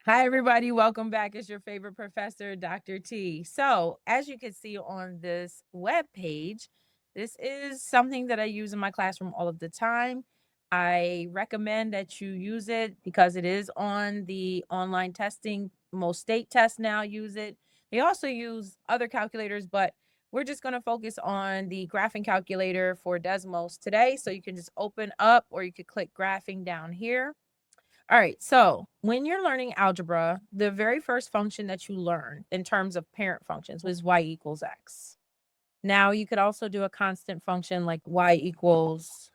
Hi, everybody. Welcome back. It's your favorite professor, Dr. T. So, as you can see on this web page, this is something that I use in my classroom all of the time. I recommend that you use it because it is on the online testing. Most state tests now use it. They also use other calculators, but we're just going to focus on the graphing calculator for Desmos today. So, you can just open up or you could click graphing down here. All right. So when you're learning algebra, the very first function that you learn in terms of parent functions was y equals x. Now you could also do a constant function like y equals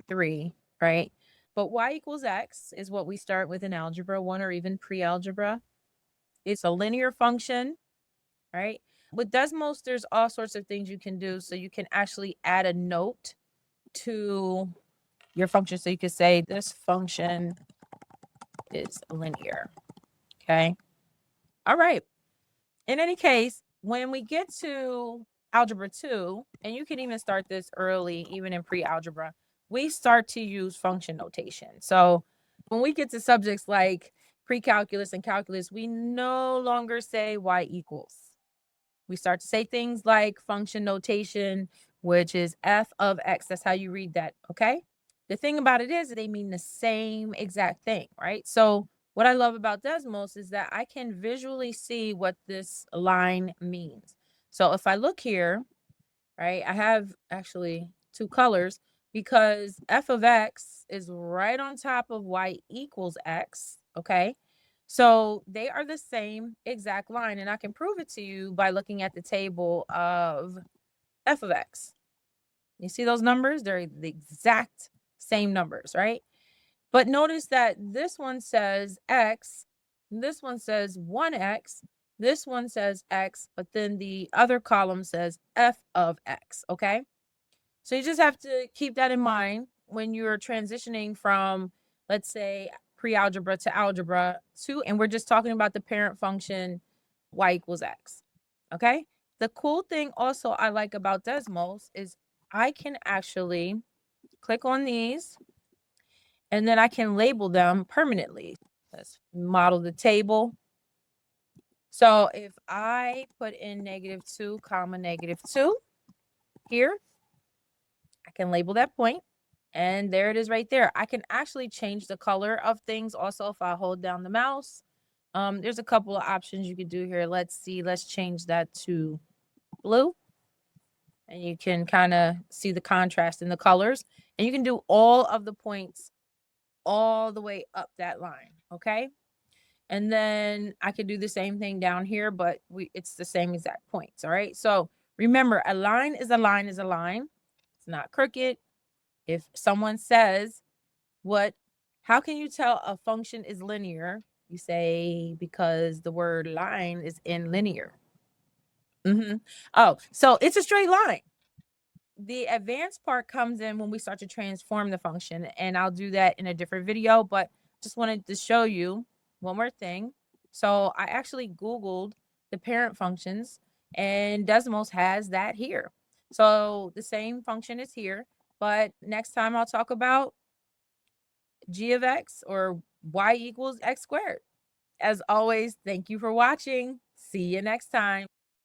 3, right? But y equals x is what we start with in algebra 1 or even pre-algebra. It's a linear function, right? With Desmos, there's all sorts of things you can do. So you can actually add a note to your function. So you could say this function is linear. Okay. All right. In any case, when we get to algebra 2, and you can even start this early, even in pre-algebra, we start to use function notation. So when we get to subjects like pre-calculus and calculus, we no longer say y equals. We start to say things like function notation, which is f of x. That's how you read that, okay? The thing about it is that they mean the same exact thing, right? So what I love about Desmos is that I can visually see what this line means. So if I look here, right, I have actually two colors because f of x is right on top of y equals x, okay? So they are the same exact line, and I can prove it to you by looking at the table of f of x. You see those numbers? They're the exact same numbers, right? But notice that this one says x, this one says 1x, this one says x, but then the other column says f of x, okay? So you just have to keep that in mind when you're transitioning from, let's say, pre-algebra to algebra 2, and we're just talking about the parent function y equals x, okay? The cool thing also I like about Desmos is I can actually click on these and then I can label them permanently. Let's model the table. So if I put in -2, comma -2 here, I can label that point. And there it is right there. I can actually change the color of things also if I hold down the mouse. There's a couple of options you could do here. Let's see. Let's change that to blue. And you can kind of see the contrast in the colors. And you can do all of the points all the way up that line. Okay. And then I could do the same thing down here, but it's the same exact points. All right. So remember, a line is a line is a line. It's not crooked. If someone says, how can you tell a function is linear? You say, because the word line is in linear. Oh, so it's a straight line. The advanced part comes in when we start to transform the function, and I'll do that in a different video, but just wanted to show you one more thing. So I actually Googled the parent functions, and Desmos has that here. So the same function is here, but next time I'll talk about g of x or y equals x squared. As always, thank you for watching. See you next time.